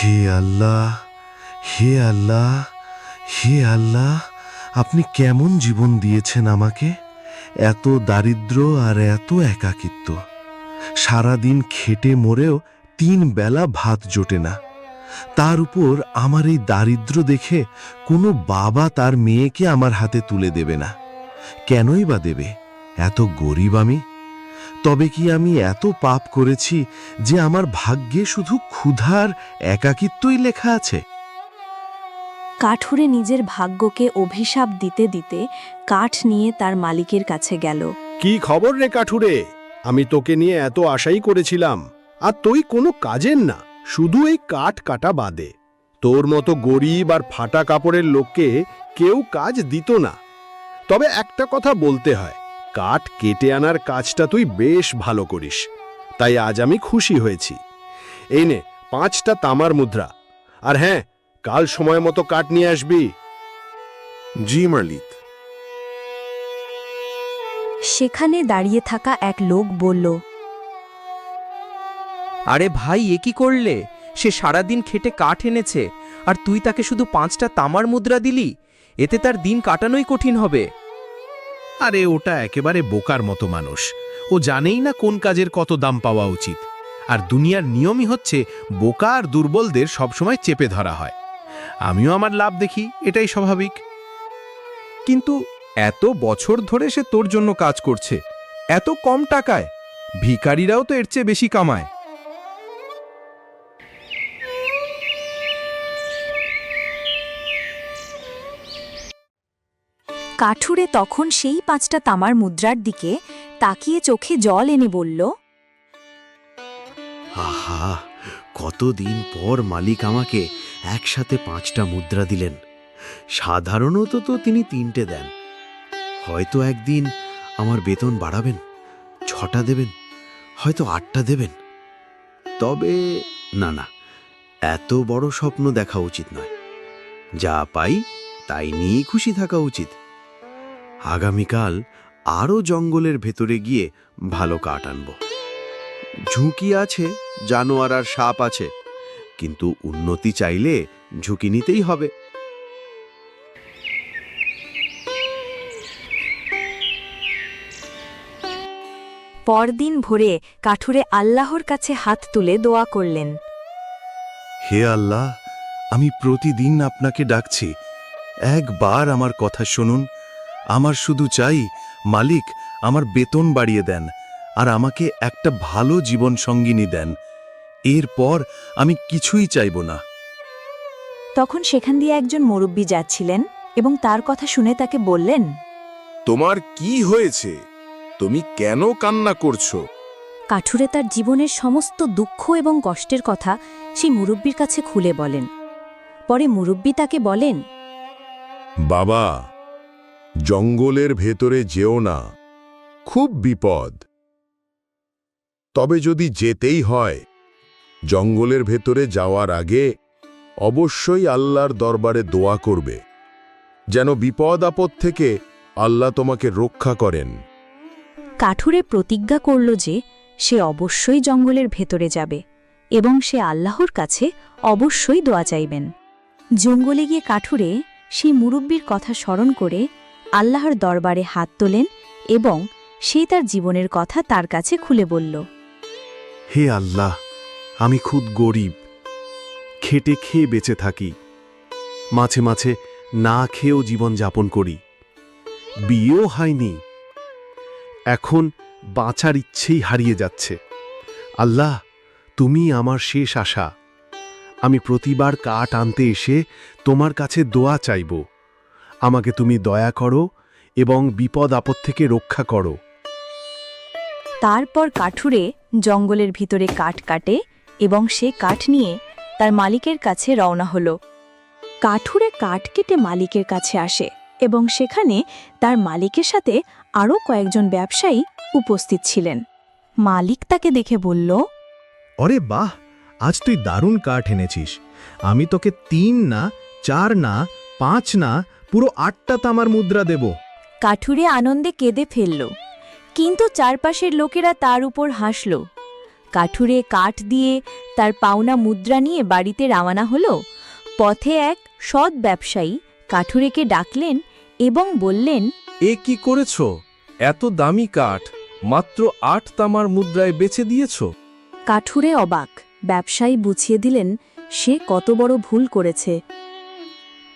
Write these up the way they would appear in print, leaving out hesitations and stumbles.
হে আল্লাহ, হে আল্লাহ, হে আল্লাহ, আপনি কেমন জীবন দিয়েছেন আমাকে? এত দারিদ্র্য আর এত একাকিত্ব। সারাদিন খেটে মরেও 3 বেলা ভাত জোটে না। তার উপর আমার এই দারিদ্র্য দেখে কোনো বাবা তার মেয়েকে আমার হাতে তুলে দেবে না। কেনই বা দেবে? এত গরিব আমি। তবে কি আমি এত পাপ করেছি যে আমার ভাগ্যে শুধু ক্ষুধার একাকিত্বই লেখা আছে? কাঠুরে নিজের ভাগ্যকে অভিশাপ দিতে দিতে কাঠ নিয়ে তার মালিকের কাছে গেল। কি খবর রে কাঠুরে? আমি তোকে নিয়ে এত আশাই করেছিলাম, আর তুই কোনো কাজের না, শুধু এই কাঠ কাটা বাদে। তোর মতো গরিব আর ফাটা কাপড়ের লোককে কেউ কাজ দিত না। তবে একটা কথা বলতে হয়, কাঠ কেটে আনার কাজটা তুই বেশ ভালো করিস, তাই আজ আমি খুশি হয়েছি। এই নে 5টা তামার মুদ্রা, আর হ্যাঁ, কাল সময় মতো কাঠ নিয়ে আসবি। জি মালিক। সেখানে দাঁড়িয়ে থাকা এক লোক বলল, আরে ভাই, এ কি করলে? সে সারাদিন খেটে কাঠ এনেছে, আর তুই তাকে শুধু 5টা তামার মুদ্রা দিলি? এতে তার দিন কাটানোই কঠিন হবে। আরে ওটা একেবারে বোকার মতো মানুষ। ও জানেই না কোন কাজের কত দাম পাওয়া উচিত। আর দুনিয়ার নিয়মই হচ্ছে বোকা আর দুর্বলদের সবসময় চেপে ধরা হয়। আমিও আমার লাভ দেখি, এটাই স্বাভাবিক। কিন্তু এত বছর ধরে সে তোর জন্য কাজ করছে, এত কম টাকায়। ভিখারিরাও তো এর চেয়ে বেশি কামায়। কাঠুরে তখন সেই 5টা তামার মুদ্রার দিকে তাকিয়ে চোখে জল এনে বলল, আহা, কতদিন পর মালিক আমাকে একসাথে 5টা মুদ্রা দিলেন। সাধারণত তো তিনি 3টে দেন। হয়তো একদিন আমার বেতন বাড়াবেন, 6টা দেবেন, হয়তো 8টা দেবেন। তবে না না, এত বড় স্বপ্ন দেখা উচিত নয়। যা পাই তাই নিয়েই খুশি থাকা উচিত। আগামীকাল আরও জঙ্গলের ভেতরে গিয়ে ভালো কাঠ আনব। ঝুঁকি আছে, জানোয়ার আর সাপ আছে, কিন্তু উন্নতি চাইলে ঝুঁকি নিতেই হবে। পরদিন ভোরে কাঠুরে আল্লাহর কাছে হাত তুলে দোয়া করলেন। হে আল্লাহ, আমি প্রতিদিন আপনাকে ডাকছি, একবার আমার কথা শুনুন। আমার শুধু চাই মালিক আমার বেতন বাড়িয়ে দেন আর আমাকে একটা ভালো জীবন সঙ্গিনী দেন। এরপর আমি কিছুই চাইব না। তখন সেখান দিয়ে একজন মুরব্বি যাচ্ছিলেন এবং তার কথা শুনে তাকে বললেন, তোমার কি হয়েছে? তুমি কেন কান্না করছো? কাঠুরে তার জীবনের সমস্ত দুঃখ এবং কষ্টের কথা সেই মুরব্বির কাছে খুলে বলেন। পরে মুরব্বি তাকে বলেন, বাবা, জঙ্গলের ভেতরে যেও না, খুব বিপদ। তবে যদি যেতেই হয়, জঙ্গলের ভেতরে যাওয়ার আগে অবশ্যই আল্লাহর দরবারে দোয়া করবে, যেন বিপদ আপদ থেকে আল্লাহ তোমাকে রক্ষা করেন। কাঠুরে প্রতিজ্ঞা করল যে সে অবশ্যই জঙ্গলের ভেতরে যাবে এবং সে আল্লাহর কাছে অবশ্যই দোয়া চাইবেন। জঙ্গলে গিয়ে কাঠুরে সেই মুরব্বির কথা স্মরণ করে আল্লাহর দরবারে হাত তোলেন এবং সে তার জীবনের কথা তার কাছে খুলে বলল। হে আল্লাহ, আমি খুব গরিব, খেটে খেয়ে বেঁচে থাকি, মাঝে মাঝে না খেয়েও জীবন যাপন করি। বিয়েও হয়নি, এখন বাঁচার ইচ্ছেই হারিয়ে যাচ্ছে। আল্লাহ, তুমি আমার শেষ আশা। আমি প্রতিবার কাঠ আনতে এসে তোমার কাছে দোয়া চাইব। আমাকে তুমি দয়া করো এবং বিপদ আপদ থেকে রক্ষা করো। তারপর কাঠুরে জঙ্গলের ভিতরে কাঠ কাটে এবং সে কাঠ নিয়ে তার মালিকের কাছে রওনা হল। কাঠুরে কাঠ কেটে মালিকের কাছে আসে এবং সেখানে তার মালিকের সাথে আরও কয়েকজন ব্যবসায়ী উপস্থিত ছিলেন। মালিক তাকে দেখে বলল, অরে বাহ, আজ তুই দারুণ কাঠ এনেছিস। আমি তোকে 3 না, 4 না, 5 না, পুরো 8টা তামার মুদ্রা দেব। কাঠুরে আনন্দে কেঁদে ফেলল, কিন্তু চারপাশের লোকেরা তার উপর হাসল। কাঠুরে কাঠ দিয়ে তার পাওনা মুদ্রা নিয়ে বাড়িতে রওনা হলো। পথে এক সৎ ব্যবসায়ী কাঠুরেকে ডাকলেন এবং বললেন, এ কি করেছ? এত দামি কাঠ মাত্র 8 তামার মুদ্রায় বেচে দিয়েছ। কাঠুরে অবাক। ব্যবসায়ী বুঝিয়ে দিলেন সে কত বড় ভুল করেছে।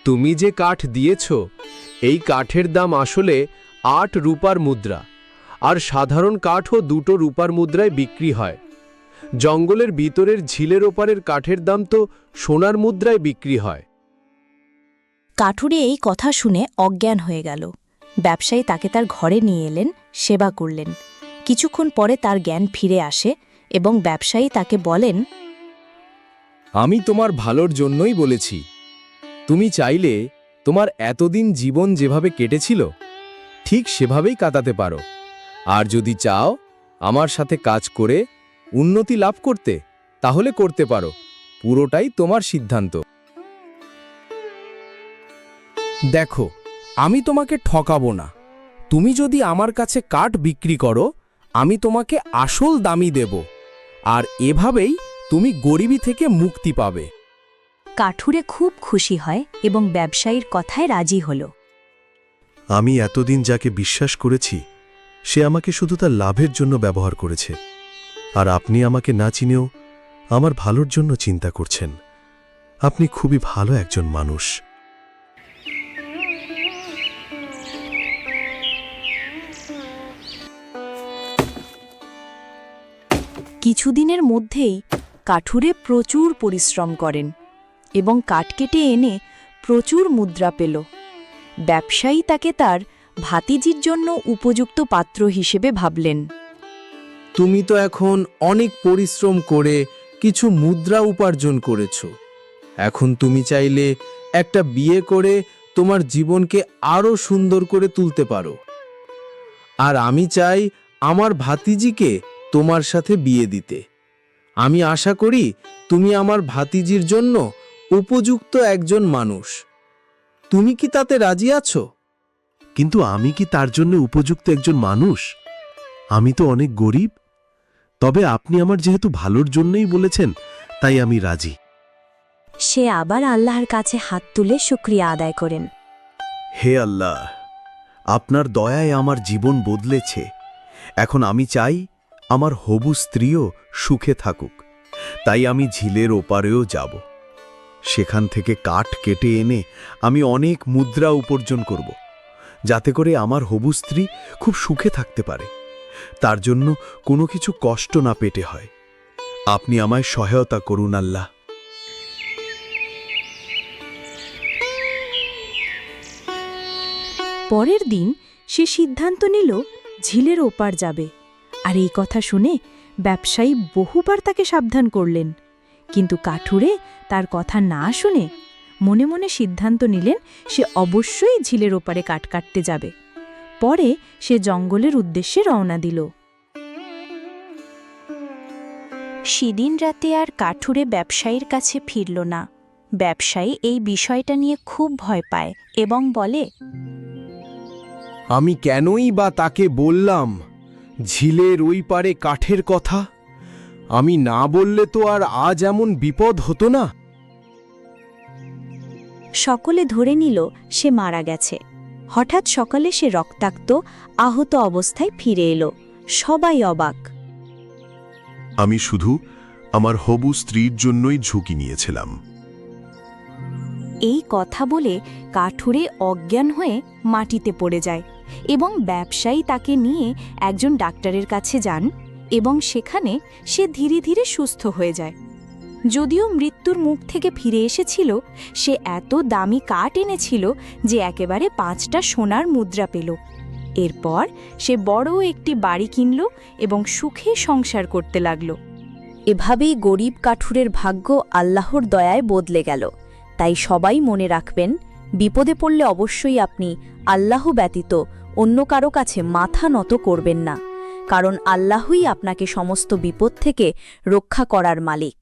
তুমি যে কাঠ দিয়েছ এই কাঠের দাম আসলে 8 রূপার মুদ্রা, আর সাধারণ কাঠও 2 রূপার মুদ্রায় বিক্রি হয়। জঙ্গলের ভিতরের ঝিলের ওপারের কাঠের দাম তো সোনার মুদ্রায় বিক্রি হয়। কাঠুরে এই কথা শুনে অজ্ঞান হয়ে গেল। ব্যবসায়ী তাকে তার ঘরে নিয়ে এলেন, সেবা করলেন। কিছুক্ষণ পরে তার জ্ঞান ফিরে আসে এবং ব্যবসায়ী তাকে বলেন, আমি তোমার ভালোর জন্যই বলেছি। তুমি চাইলে তোমার এতদিন জীবন যেভাবে কেটেছিল ঠিক সেভাবেই কাটাতে পারো, আর যদি চাও আমার সাথে কাজ করে উন্নতি লাভ করতে, তাহলে করতে পারো। পুরোটাই তোমার সিদ্ধান্ত। দেখো, আমি তোমাকে ঠকাবো না। তুমি যদি আমার কাছে কাঠ বিক্রি করো, আমি তোমাকে আসল দামই দেব, আর এভাবেই তুমি গরিবি থেকে মুক্তি পাবে। কাঠুরে খুব খুশি হয় এবং ব্যবসায়ীর কথায় রাজি হল। আমি এতদিন যাকে বিশ্বাস করেছি সে আমাকে শুধু তার লাভের জন্য ব্যবহার করেছে, আর আপনি আমাকে না চিনেও আমার ভালোর জন্য চিন্তা করছেন। আপনি খুবই ভালো একজন মানুষ। কিছুদিনের মধ্যেই কাঠুরে প্রচুর পরিশ্রম করেন এবং কাঠ কেটে এনে প্রচুর মুদ্রা পেল। ব্যবসায়ী তাকে তার ভাতিজির জন্য উপযুক্ত পাত্র হিসেবে ভাবলেন। তুমি তো এখন অনেক পরিশ্রম করে কিছু মুদ্রা উপার্জন করেছ। এখন তুমি চাইলে একটা বিয়ে করে তোমার জীবনকে আরো সুন্দর করে তুলতে পারো। আর আমি চাই আমার ভাতিজিকে তোমার সাথে বিয়ে দিতে। আমি আশা করি তুমি আমার ভাতিজির জন্য উপযুক্ত একজন মানুষ। তুমি কি তাতে রাজি আছো? কিন্তু আমি কি তার জন্য উপযুক্ত একজন মানুষ? আমি তো অনেক গরিব। তবে আপনি আমার যেহেতু ভালোর জন্যই বলেছেন, তাই আমি রাজি। সে আবার আল্লাহর কাছে হাত তুলে শুকরিয়া আদায় করেন। হে আল্লাহ, আপনার দয়ায় আমার জীবন বদলেছে। এখন আমি চাই আমার হবু স্ত্রীও সুখে থাকুক। তাই আমি ঝিলের ওপারেও যাব। সেখান থেকে কাঠ কেটে এনে আমি অনেক মুদ্রা উপার্জন করব, যাতে করে আমার হবু স্ত্রী খুব সুখে থাকতে পারে। তার জন্য কোনো কিছু কষ্ট না পেতে হয়। আপনি আমায় সহায়তা করুন আল্লাহ। পরের দিন সে সিদ্ধান্ত নিল ঝিলের ওপার যাবে। আর এই কথা শুনে ব্যবসায়ী বহুবার তাকে সাবধান করলেন, কিন্তু কাঠুরে তার কথা না শুনে মনে মনে সিদ্ধান্ত নিলেন সে অবশ্যই ঝিলের ওপারে কাঠ কাটতে যাবে। পরে সে জঙ্গলের উদ্দেশ্যে রওনা দিল। সেদিন রাতে আর কাঠুরে ব্যবসায়ীর কাছে ফিরল না। ব্যবসায়ী এই বিষয়টা নিয়ে খুব ভয় পায় এবং বলে, আমি কেনই বা তাকে বললাম ঝিলের ওই পারে কাঠের কথা? আমি না বললে তো আর আজ এমন বিপদ হতো না। সকলে ধরে নিল সে মারা গেছে। হঠাৎ সকালে সে রক্তাক্ত আহত অবস্থায় ফিরে এলো। সবাই অবাক। আমি শুধু আমার হবু স্ত্রীর জন্যই ঝুঁকি নিয়েছিলাম। এই কথা বলে কাঠুরে অজ্ঞান হয়ে মাটিতে পড়ে যায় এবং ব্যবসায়ী তাকে নিয়ে একজন ডাক্তারের কাছে যান এবং সেখানে সে ধীরে ধীরে সুস্থ হয়ে যায়। যদিও মৃত্যুর মুখ থেকে ফিরে এসেছিল, সে এত দামি কাঠ এনেছিল যে একেবারে 5টা সোনার মুদ্রা পেল। এরপর সে বড় একটি বাড়ি কিনল এবং সুখে সংসার করতে লাগল। এভাবেই গরিব কাঠুরের ভাগ্য আল্লাহর দয়ায় বদলে গেল। তাই সবাই মনে রাখবেন, বিপদে পড়লে অবশ্যই আপনি আল্লাহ ব্যতীত অন্য কারো কাছে মাথা নত করবেন না, কারণ আল্লাহই আপনাকে সমস্ত বিপদ থেকে রক্ষা করার মালিক।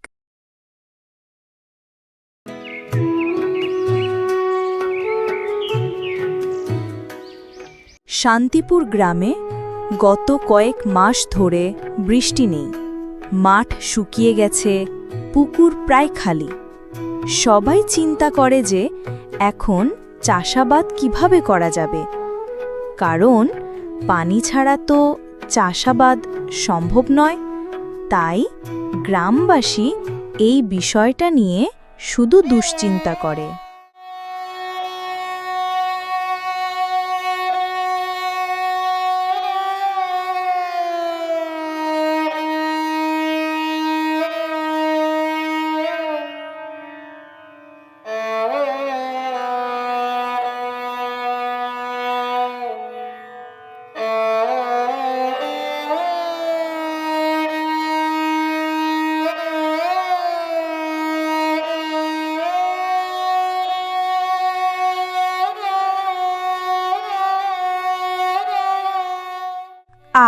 শান্তিপুর গ্রামে গত কয়েক মাস ধরে বৃষ্টি নেই। মাঠ শুকিয়ে গেছে, পুকুর প্রায় খালি। সবাই চিন্তা করে যে এখন চাষাবাদ কিভাবে করা যাবে, কারণ পানি ছাড়া তো চাষাবাদ সম্ভব নয়। তাই গ্রামবাসী এই বিষয়টা নিয়ে শুধু দুশ্চিন্তা করে।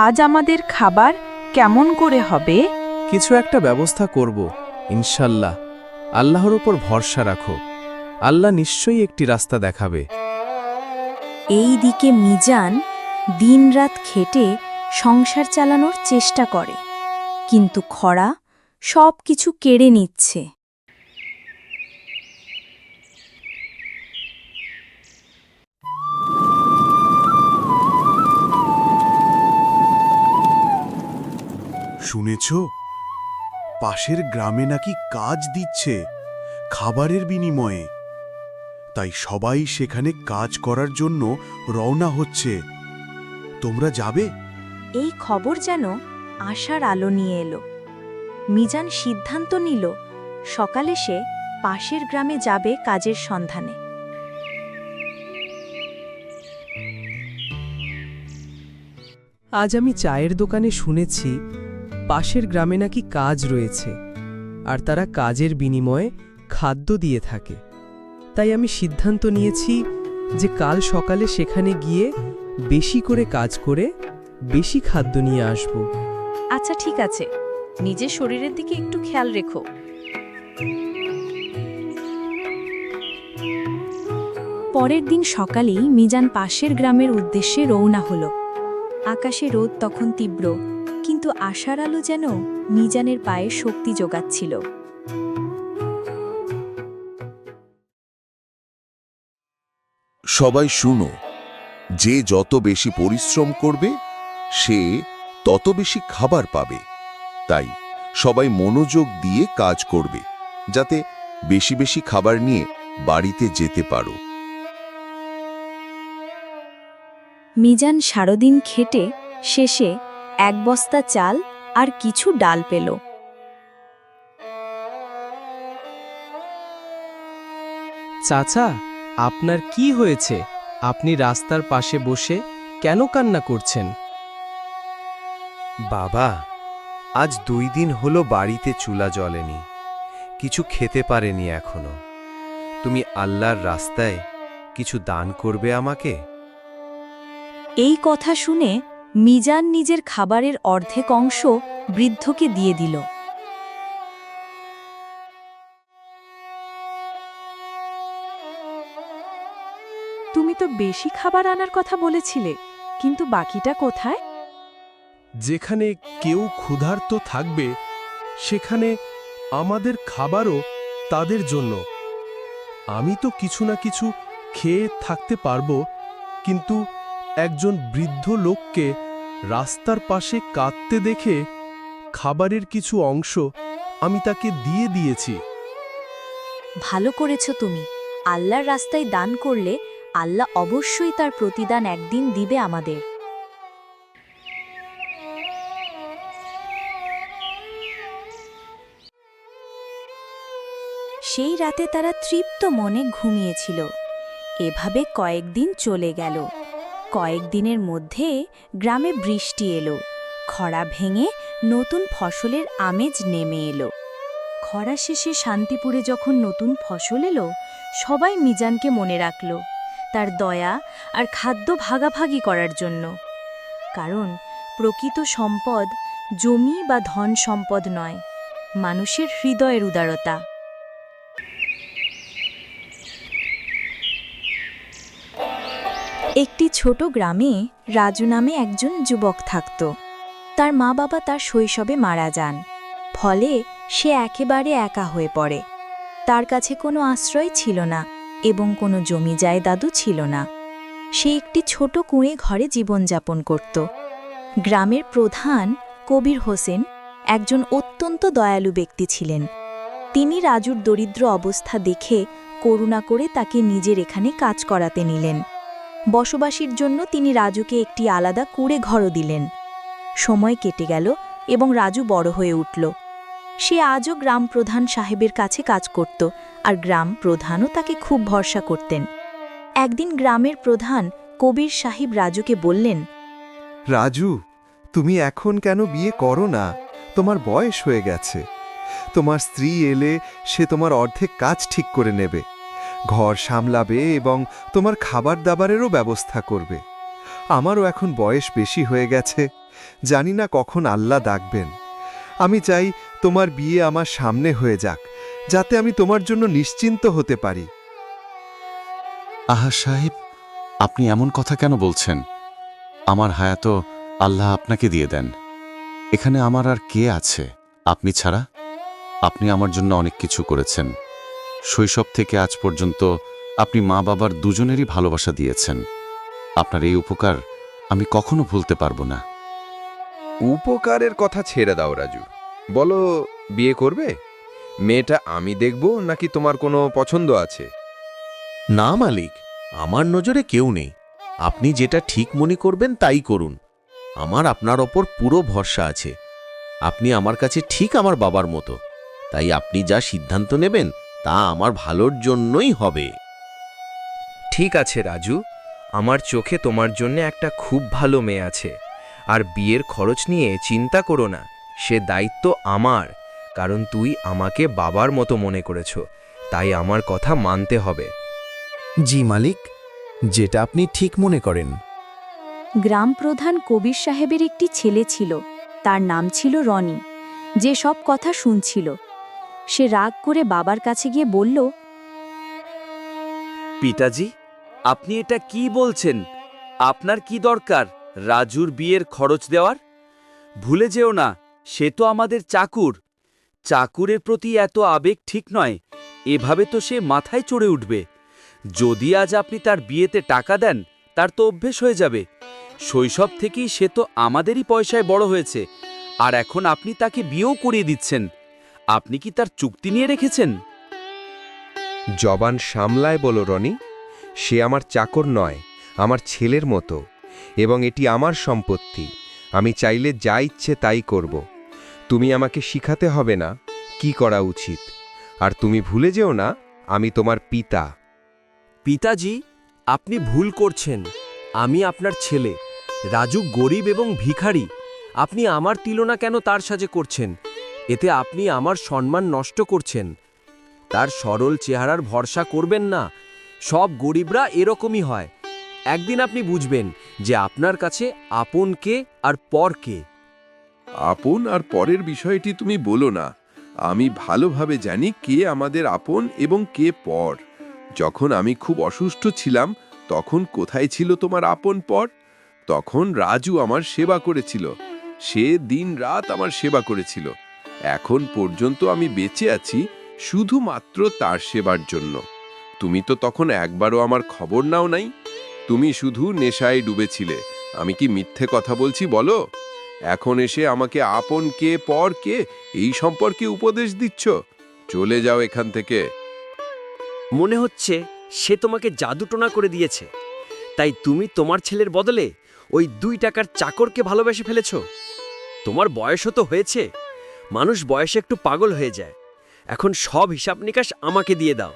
আজ আমাদের খাবার কেমন করে হবে? কিছু একটা ব্যবস্থা করব ইনশাল্লাহ। আল্লাহর উপর ভরসা রাখো, আল্লাহ নিশ্চয়ই একটি রাস্তা দেখাবে। এই দিকে মিজান দিনরাত খেটে সংসার চালানোর চেষ্টা করে, কিন্তু খরা সব কিছু কেড়ে নিচ্ছে। শুনেছ, পাশের গ্রামে নাকি কাজ দিচ্ছে খাবারের বিনিময়ে, তাই সবাই সেখানে কাজ করার জন্য রওনা হচ্ছে। তোমরা যাবে? এই খবর যেন আশার আলো নিয়ে এলো। মিজান সিদ্ধান্ত নিল সকালে সে পাশের গ্রামে যাবে কাজের সন্ধানে। আজ আমি চায়ের দোকানে শুনেছি পাশের গ্রামে নাকি কাজ রয়েছে, আর তারা কাজের বিনিময়ে খাদ্য দিয়ে থাকে। তাই আমি সিদ্ধান্ত নিয়েছি যে কাল সকালে সেখানে গিয়ে বেশি করে কাজ করে বেশি খাদ্য নিয়ে আসব। আচ্ছা ঠিক আছে, নিজের শরীরের দিকে একটু খেয়াল রেখো। পরের দিন সকালেই মিজান পাশের গ্রামের উদ্দেশ্যে রওনা হলো। আকাশে রোদ তখন তীব্র, কিন্তু আশার আলো যেন মিজানের পায়ে শক্তি যোগাচ্ছিল। সবাই শুনো, যে যত বেশি পরিশ্রম করবে সে তত বেশি খাবার পাবে। তাই সবাই মনোযোগ দিয়ে কাজ করবে, যাতে বেশি বেশি খাবার নিয়ে বাড়িতে যেতে পারো। মিজান সারাদিন খেটে শেষে 1 বস্তা চাল আর কিছু ডাল পেল। চাচা, আপনার কি হয়েছে? আপনি রাস্তার পাশে বসে কেন কান্না করছেন? বাবা, আজ 2 দিন হলো বাড়িতে চুলা জ্বলেনি, কিছু খেতে পারেনি এখনো। তুমি আল্লাহর রাস্তায় কিছু দান করবে আমাকে? এই কথা শুনে মিজান নিজের খাবারের অর্ধেক অংশ বৃদ্ধকে দিয়ে দিল। তুমি তো বেশি খাবার আনার কথা বলেছিলে, কিন্তু বাকিটা কোথায়? যেখানে কেউ ক্ষুধার্ত থাকবে সেখানে আমাদের খাবারও তাদের জন্য। আমি তো কিছু না কিছু খেয়ে থাকতে পারবো, কিন্তু একজন বৃদ্ধ লোককে রাস্তার পাশে কাঁদতে দেখে খাবারের কিছু অংশ আমি তাকে দিয়ে দিয়েছি। ভালো করেছো তুমি। আল্লাহর রাস্তায় দান করলে আল্লাহ অবশ্যই তার প্রতিদান একদিন দিবে আমাদের। সেই রাতে তারা তৃপ্ত মনে ঘুমিয়েছিল। এভাবে কয়েকদিন চলে গেল। কয়েকদিনের মধ্যে গ্রামে বৃষ্টি এলো, খরা ভেঙে নতুন ফসলের আমেজ নেমে এলো। খরা শেষে শান্তিপুরে যখন নতুন ফসল এলো, সবাই মিজানকে মনে রাখল তার দয়া আর খাদ্য ভাগাভাগি করার জন্য। কারণ প্রকৃত সম্পদ জমি বা ধন সম্পদ নয়, মানুষের হৃদয়ের উদারতা। একটি ছোট গ্রামে রাজু নামে একজন যুবক থাকত। তার মা বাবা তার শৈশবে মারা যান। ফলে সে একেবারে একা হয়ে পড়ে। তার কাছে কোনো আশ্রয় ছিল না এবং কোনো জমি জায়দাদও ছিল না। সে একটি ছোট কুঁড়ে ঘরে জীবনযাপন করত। গ্রামের প্রধান কবির হোসেন একজন অত্যন্ত দয়ালু ব্যক্তি ছিলেন। তিনি রাজুর দরিদ্র অবস্থা দেখে করুণা করে তাকে নিজের এখানে কাজ করাতে নিলেন। বসবাসীর জন্য তিনি রাজুকে একটি আলাদা কুঁড়ে ঘরও দিলেন। সময় কেটে গেল এবং রাজু বড় হয়ে উঠল। সে আজও গ্রাম প্রধান সাহেবের কাছে কাজ করত, আর গ্রাম প্রধানও তাকে খুব ভরসা করতেন। একদিন গ্রামের প্রধান কবির সাহেব রাজুকে বললেন, রাজু, তুমি এখন কেন বিয়ে করো না? তোমার বয়স হয়ে গেছে। তোমার স্ত্রী এলে সে তোমার অর্ধেক কাজ ঠিক করে নেবে, ঘর সামলাবে এবং তোমার খাবার দাবারেরও ব্যবস্থা করবে। আমারও এখন বয়স বেশি হয়ে গেছে, জানি না কখন আল্লাহ ডাকবেন। আমি চাই তোমার বিয়ে আমার সামনে হয়ে যাক, যাতে আমি তোমার জন্য নিশ্চিন্ত হতে পারি। আহা সাহেব, আপনি এমন কথা কেন বলছেন? আমার হায়াত আল্লাহ আপনাকে দিয়ে দেন। এখানে আমার আর কে আছে আপনি ছাড়া? আপনি আমার জন্য অনেক কিছু করেছেন। শৈশব থেকে আজ পর্যন্ত আপনি মা বাবার দুজনেরই ভালোবাসা দিয়েছেন। আপনার এই উপকার আমি কখনো ভুলতে পারবো না। উপকারের কথা ছেড়ে দাও রাজু, বলো বিয়ে করবে? মেয়েটা আমি দেখব নাকি তোমার কোনো পছন্দ আছে? না মালিক, আমার নজরে কেউ নেই। আপনি যেটা ঠিক মনে করবেন তাই করুন। আমার আপনার ওপর পুরো ভরসা আছে। আপনি আমার কাছে ঠিক আমার বাবার মতো, তাই আপনি যা সিদ্ধান্ত নেবেন তা আমার ভালোর জন্যই হবে। ঠিক আছে রাজু, আমার চোখে তোমার জন্য একটা খুব ভালো মেয়ে আছে। আর বিয়ের খরচ নিয়ে চিন্তা করো না, সে দায়িত্ব আমার, কারণ তুই আমাকে বাবার মতো মনে করেছ, তাই আমার কথা মানতে হবে। জি মালিক, যেটা আপনি ঠিক মনে করেন। গ্রাম প্রধান কবির সাহেবের একটি ছেলে ছিল, তার নাম ছিল রনি, যে সব কথা শুনছিল। সে রাগ করে বাবার কাছে গিয়ে বলল, পিতাজি, আপনি এটা কি বলছেন? আপনার কি দরকার রাজুর বিয়ের খরচ দেওয়ার? ভুলে যেও না, সে তো আমাদের চাকুর। চাকুরের প্রতি এত আবেগ ঠিক নয়। এভাবে তো সে মাথায় চড়ে উঠবে। যদি আজ আপনি তার বিয়েতে টাকা দেন, তার তো অভ্যেস হয়ে যাবে। শৈশব থেকেই সে তো আমাদেরই পয়সায় বড় হয়েছে, আর এখন আপনি তাকে বিয়েও করিয়ে দিচ্ছেন। আপনি কি তার চুক্তি নিয়ে রেখেছেন? জবান সামলায় বলো রনি, সে আমার চাকর নয়, আমার ছেলের মতো, এবং এটি আমার সম্পত্তি। আমি চাইলে যা ইচ্ছে তাই করব। তুমি আমাকে শিখাতে হবে না কি করা উচিত। আর তুমি ভুলে যেও না, আমি তোমার পিতা। পিতাজি, আপনি ভুল করছেন। আমি আপনার ছেলে। রাজু গরিব এবং ভিখারি। আপনি আমার তুলনা কেন তার সাথে করছেন? এতে আপনি আমার সম্মান নষ্ট করছেন। তার সরল চেহারার ভরসা করবেন না। সব গরিবরা এরকমই হয়। একদিন আপনি বুঝবেন যে আপনার কাছে আপন কে আর পর কে। আপন আর পরের বিষয়টি তুমি বলো না। আমি ভালোভাবে জানি কে আমাদের আপন এবং কে পর। যখন আমি খুব অসুস্থ ছিলাম, তখন কোথায় ছিল তোমার আপন পর? তখন রাজু আমার সেবা করেছিল। সে দিন রাত আমার সেবা করেছিল। এখন পর্যন্ত আমি বেঁচে আছি শুধুমাত্র তার সেবার জন্য। তুমি তো তখন একবারও আমার খবর নাও নাই। তুমি শুধু নেশায় ডুবেছিলে। আমি কি মিথ্যে কথা বলছি বলো? এখন এসে আমাকে আপন কে পর কে এই সম্পর্কে উপদেশ দিচ্ছ? চলে যাও এখান থেকে। মনে হচ্ছে সে তোমাকে জাদুটোনা করে দিয়েছে, তাই তুমি তোমার ছেলের বদলে ওই 2 টাকার চাকরকে ভালোবেসে ফেলেছ। তোমার বয়সও তো হয়েছে। মানুষ বয়সে একটু পাগল হয়ে যায়। এখন সব হিসাব নিকাশ আমাকে দিয়ে দাও,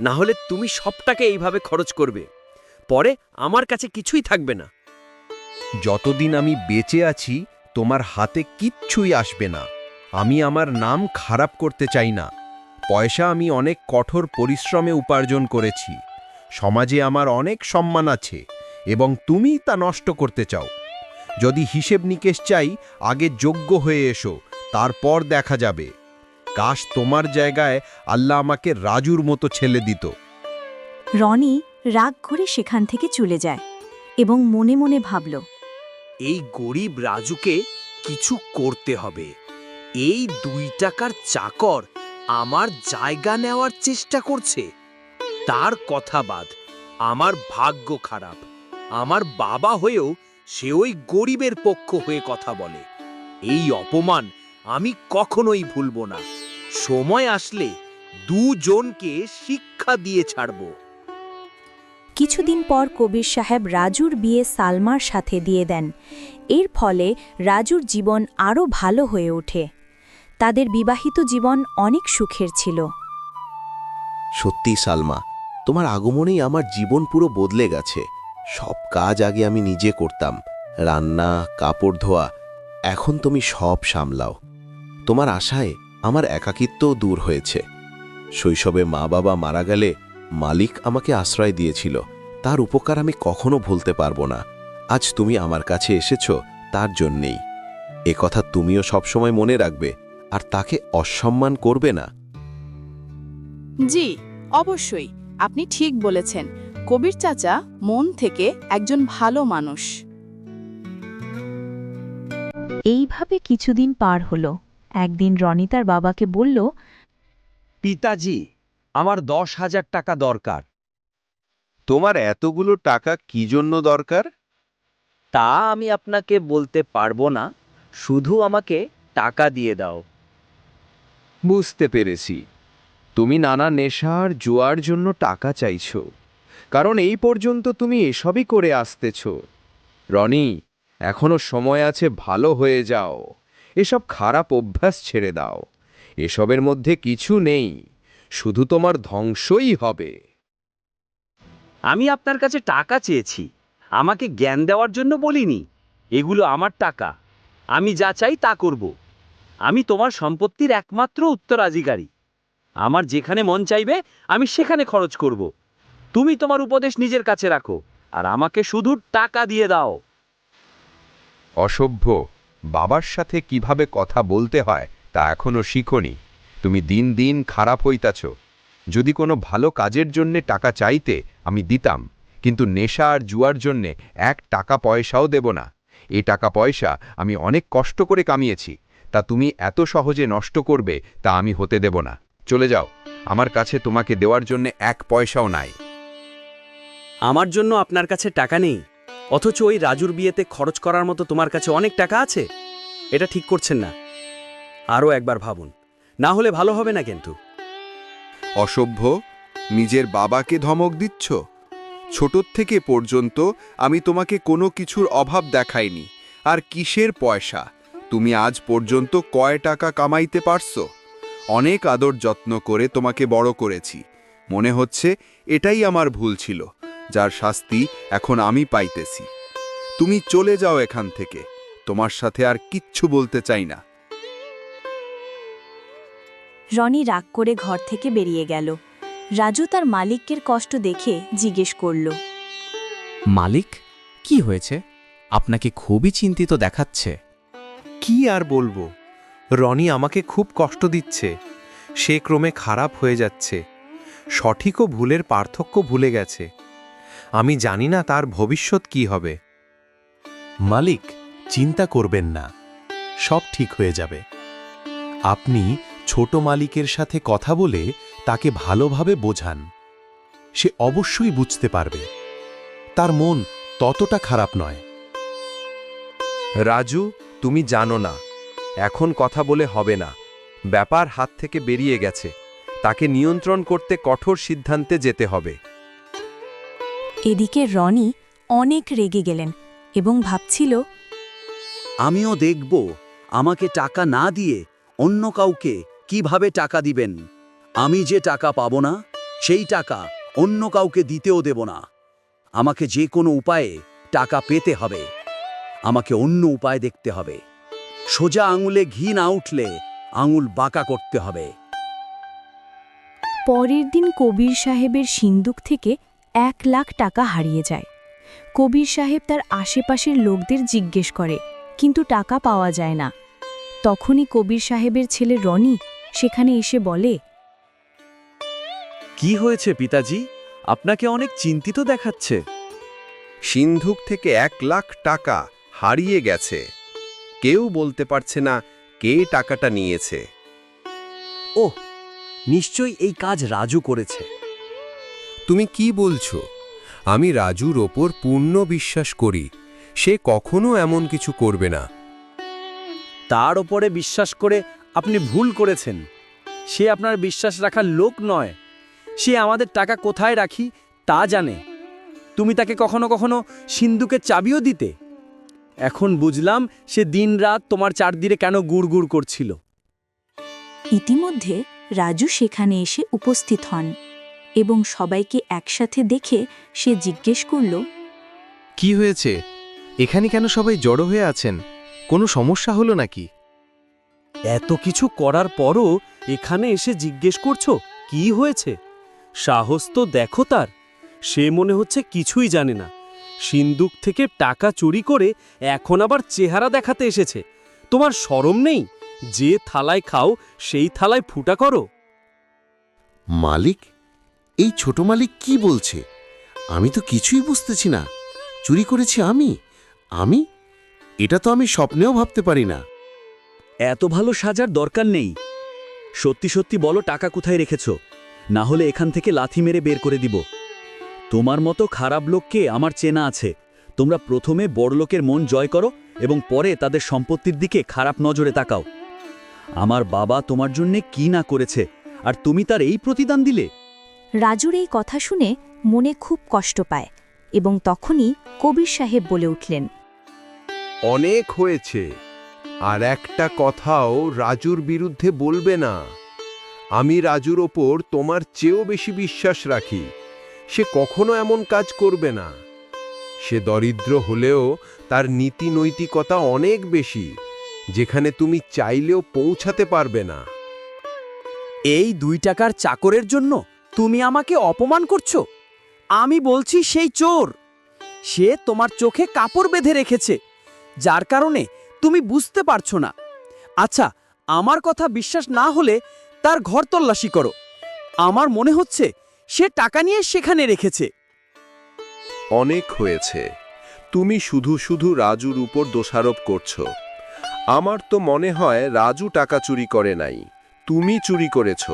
না হলে তুমি সবটাকে এইভাবে খরচ করবে। পরে আমার কাছে কিছুই থাকবে না। যতদিন আমি বেঁচে আছি তোমার হাতে কিচ্ছুই আসবে না। আমি আমার নাম খারাপ করতে চাই না। পয়সা আমি অনেক কঠোর পরিশ্রমে উপার্জন করেছি। সমাজে আমার অনেক সম্মান আছে এবং তুমি তা নষ্ট করতে চাও। যদি হিসেব নিকেশ চাই, আগে যোগ্য হয়ে এসো, তারপর দেখা যাবে। কাশ তোমার জায়গায় আল্লাহ আমাকে রাজুর মতো ছেলে দিত। রনি রাগ করে সেখান থেকে চলে যায় এবং মনে মনে ভাবল, এই গরিব রাজুকে কিছু করতে হবে। এই 2 টাকার চাকর আমার জায়গা নেওয়ার চেষ্টা করছে। তার কথা বাদ, আমার ভাগ্য খারাপ। আমার বাবা হয়েও সে ওই গরিবের পক্ষ হয়ে কথা বলে। এই অপমান আমি কখনোই ভুলব না। সময় আসলে দুজনকে শিক্ষা দিয়ে ছাড়ব। কিছুদিন পর কবির সাহেব রাজুর বিয়ে সালমার সাথে দিয়ে দেন। এর ফলে রাজুর জীবন আরও ভালো হয়ে ওঠে। তাদের বিবাহিত জীবন অনেক সুখের ছিল। সত্যি সালমা, তোমার আগমনেই আমার জীবন পুরো বদলে গেছে। সব কাজ আগে আমি নিজে করতাম, রান্না, কাপড় ধোয়া। এখন তুমি সব সামলাও। তোমার আশায় আমার একাকিত্বও দূর হয়েছে। শৈশবে মা বাবা মারা গেলে মালিক আমাকে আশ্রয় দিয়েছিল। তার উপকার আমি কখনো ভুলতে পারবো না। আজ তুমি আমার কাছে এসেছ তার জন্যেই। এ কথা তুমিও সবসময় মনে রাখবে, আর তাকে অসম্মান করবে না। জি, অবশ্যই। আপনি ঠিক বলেছেন। কবির চাচা মন থেকে একজন ভালো মানুষ। এইভাবে কিছুদিন পার হলো। একদিন রনি তার বাবাকে বলল, পিতাজি, আমার 10,000 টাকা দরকার। তোমার এতগুলো টাকা কি জন্য দরকার? তা আমি আপনাকে বলতে পারবো না, শুধু আমাকে টাকা দিয়ে দাও। বুঝতে পেরেছি, তুমি নানা নেশার জুয়ার জন্য টাকা চাইছো, কারণ এই পর্যন্ত তুমি এসবই করে আসতেছ। রনি, এখনো সময় আছে, ভালো হয়ে যাও। এসব খারাপ অভ্যাস ছেড়ে দাও। এসবের মধ্যে কিছু নেই, শুধু তোমার ধ্বংসই হবে। আমি আপনার কাছে টাকা চেয়েছি, আমাকে জ্ঞান দেওয়ার জন্য বলিনি। এগুলো আমার টাকা, আমি যা চাই তা করব। আমি তোমার সম্পত্তির একমাত্র উত্তরাধিকারী। আমার যেখানে মন চাইবে আমি সেখানে খরচ করব। তুমি তোমার উপদেশ নিজের কাছে রাখো, আর আমাকে শুধু টাকা দিয়ে দাও। অসভ্য, বাবার সাথে কিভাবে কথা বলতে হয় তা এখনো শিখোনি। তুমি দিন দিন খারাপ হইতাছ। যদি কোনো ভালো কাজের জন্যে টাকা চাইতে আমি দিতাম, কিন্তু নেশা আর জুয়ার জন্যে 1 টাকা পয়সাও দেব না। এই টাকা পয়সা আমি অনেক কষ্ট করে কামিয়েছি, তা তুমি এত সহজে নষ্ট করবে তা আমি হতে দেব না। চলে যাও, আমার কাছে তোমাকে দেওয়ার জন্য 1 পয়সাও নাই। আমার জন্য আপনার কাছে টাকা নেই, অথচ ওই রাজুর বিয়েতে খরচ করার মতো তোমার কাছে অনেক টাকা আছে। এটা ঠিক করছেন না। আরও একবার ভাবুন, না হলে ভালো হবে না কিন্তু। অসভ্য, নিজের বাবাকে ধমক দিচ্ছ? ছোট থেকে পর্যন্ত আমি তোমাকে কোনো কিছুর অভাব দেখাইনি। আর কিসের পয়সা? তুমি আজ পর্যন্ত কয় টাকা কামাইতে পারছো? অনেক আদর যত্ন করে তোমাকে বড় করেছি। মনে হচ্ছে এটাই আমার ভুল ছিল, যার শাস্তি এখন আমি পাইতেছি। তুমি চলে যাও এখান থেকে, তোমার সাথে আর কিচ্ছু বলতে চাই না। রনি রাগ করে ঘর থেকে বেরিয়ে গেল। রাজু তার মালিকের কষ্ট দেখে জিজ্ঞেস করল, মালিক, কি হয়েছে? আপনাকে খুবই চিন্তিত দেখাচ্ছে। কি আর বলবো, রনি আমাকে খুব কষ্ট দিচ্ছে। সে ক্রমে খারাপ হয়ে যাচ্ছে। সঠিক ও ভুলের পার্থক্য ভুলে গেছে। আমি জানি না তার ভবিষ্যৎ কি হবে। মালিক, চিন্তা করবেন না, সব ঠিক হয়ে যাবে। আপনি ছোট মালিকের সাথে কথা বলে তাকে ভালোভাবে বোঝান। সে অবশ্যই বুঝতে পারবে। তার মন ততটা খারাপ নয়। রাজু, তুমি জানো না, এখন কথা বলে হবে না। ব্যাপার হাত থেকে বেরিয়ে গেছে। তাকে নিয়ন্ত্রণ করতে কঠোর সিদ্ধান্তে যেতে হবে। এদিকে রনি অনেক রেগে গেলেন এবং ভাবছিল, আমিও দেখব আমাকে টাকা না দিয়ে অন্য কাউকে কিভাবে টাকা দিবেন। আমি যে টাকা পাবো না, সেই টাকা অন্য কাউকে দিতেও দেব না। আমাকে যে কোনো উপায়ে টাকা পেতে হবে। আমাকে অন্য উপায় দেখতে হবে। সোজা আঙুলে ঘি না উঠলে আঙুল বাঁকা করতে হবে। পরের দিন কবির সাহেবের সিন্দুক থেকে 1 লাখ টাকা হারিয়ে যায়। কবির সাহেব তার আশেপাশের লোকদের জিজ্ঞেস করে, কিন্তু টাকা পাওয়া যায় না। তখনই কবির সাহেবের ছেলে রনি সেখানে এসে বলে, কি হয়েছে পিতাজি? আপনাকে অনেক চিন্তিত দেখাচ্ছে। সিন্ধুক থেকে 1 লাখ টাকা হারিয়ে গেছে। কেউ বলতে পারছে না কে টাকাটা নিয়েছে। ওহ, নিশ্চয়ই এই কাজ রাজু করেছে। তুমি কি বলছো? আমি রাজুর ওপর পূর্ণ বিশ্বাস করি, সে কখনো এমন কিছু করবে না। তার ওপরে বিশ্বাস করে আপনি ভুল করেছেন। সে আপনার বিশ্বাস রাখার লোক নয়। সে আমাদের টাকা কোথায় রাখি তা জানে। তুমি তাকে কখনো কখনো সিন্ধুকের চাবিও দিতে। এখন বুঝলাম সে দিনরাত তোমার চারদিকে কেন গুড় করছিল। ইতিমধ্যে রাজু সেখানে এসে উপস্থিত হন এবং সবাইকে একসাথে দেখে সে জিজ্ঞেস করল, কি হয়েছে? এখানে কেন সবাই জড়ো হয়ে আছেন? কোনো সমস্যা হলো নাকি? এত কিছু করার পরও এখানে এসে জিজ্ঞেস করছো কি হয়েছে? সাহস তো দেখো তার। সে মনে হচ্ছে কিছুই জানে না। সিন্দুক থেকে টাকা চুরি করে এখন আবার চেহারা দেখাতে এসেছে। তোমার শরম নেই? যে থালায় খাও সেই থালায় ফুটা করো। মালিক, এই ছোট মালিক কি বলছে? আমি তো কিছুই বুঝতেছি না। চুরি করেছি আমি? এটা তো আমি স্বপ্নেও ভাবতে পারি না। এত ভালো সাজার দরকার নেই। সত্যি সত্যি বলো টাকা কোথায় রেখেছ, না হলে এখান থেকে লাথি মেরে বের করে দিব। তোমার মতো খারাপ লোককে আমার চেনা আছে। তোমরা প্রথমে বড়লোকের মন জয় করো এবং পরে তাদের সম্পত্তির দিকে খারাপ নজরে তাকাও। আমার বাবা তোমার জন্যে কি না করেছে, আর তুমি তার এই প্রতিদান দিলে। রাজুর এই কথা শুনে মনে খুব কষ্ট পায় এবং তখনই কবির সাহেব বলে উঠলেন, অনেক হয়েছে, আর একটা কথাও রাজুর বিরুদ্ধে বলবে না। আমি রাজুর ওপর তোমার চেয়েও বেশি বিশ্বাস রাখি। সে কখনো এমন কাজ করবে না। সে দরিদ্র হলেও তার নীতি নৈতিকতা অনেক বেশি, যেখানে তুমি চাইলেও পৌঁছাতে পারবে না। এই 2 টাকার চাকরের জন্য তুমি আমাকে অপমান করছো? আমি বলছি সেই চোর। সে তোমার চোখে কাপড় বেঁধে রেখেছে, যার কারণে তুমি বুঝতে পারছো না। আচ্ছা, আমার কথা বিশ্বাস না হলে তার ঘর তল্লাশি করো। আমার মনে হচ্ছে সে টাকা নিয়ে সেখানে রেখেছে। অনেক হয়েছে। তুমি শুধু শুধু রাজুর উপর দোষারোপ করছো। আমার তো মনে হয় রাজু টাকা চুরি করে নাই, তুমি চুরি করেছ।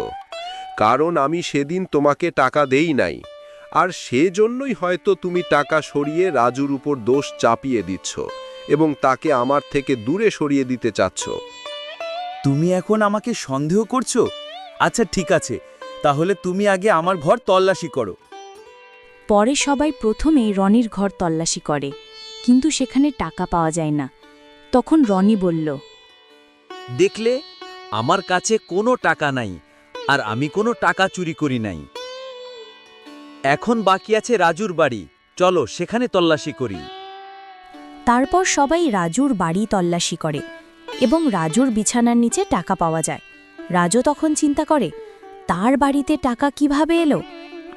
কারণ আমি সেদিন তোমাকে টাকা দেই নাই, আর সেজন্যই হয়তো তুমি টাকা সরিয়ে রাজুর উপর দোষ চাপিয়ে দিচ্ছ এবং তাকে আমার থেকে দূরে সরিয়ে দিতে চাচ্ছ। তুমি এখন আমাকে সন্দেহ করছো? আচ্ছা ঠিক আছে, তাহলে তুমি আগে আমার ঘর তল্লাশি করো। পরে সবাই প্রথমে রনির ঘর তল্লাশি করে, কিন্তু সেখানে টাকা পাওয়া যায় না। তখন রনি বলল, দেখলে, আমার কাছে কোনো টাকা নাই, আর আমি কোনো টাকা চুরি করি নাই। এখন বাকি আছে রাজুর বাড়ি। চলো সেখানে তল্লাশি করি। তারপর সবাই রাজুর বাড়ি তল্লাশি করে এবং রাজুর বিছানার নিচে টাকা পাওয়া যায়। রাজু তখন চিন্তা করে, তার বাড়িতে টাকা কিভাবে এলো?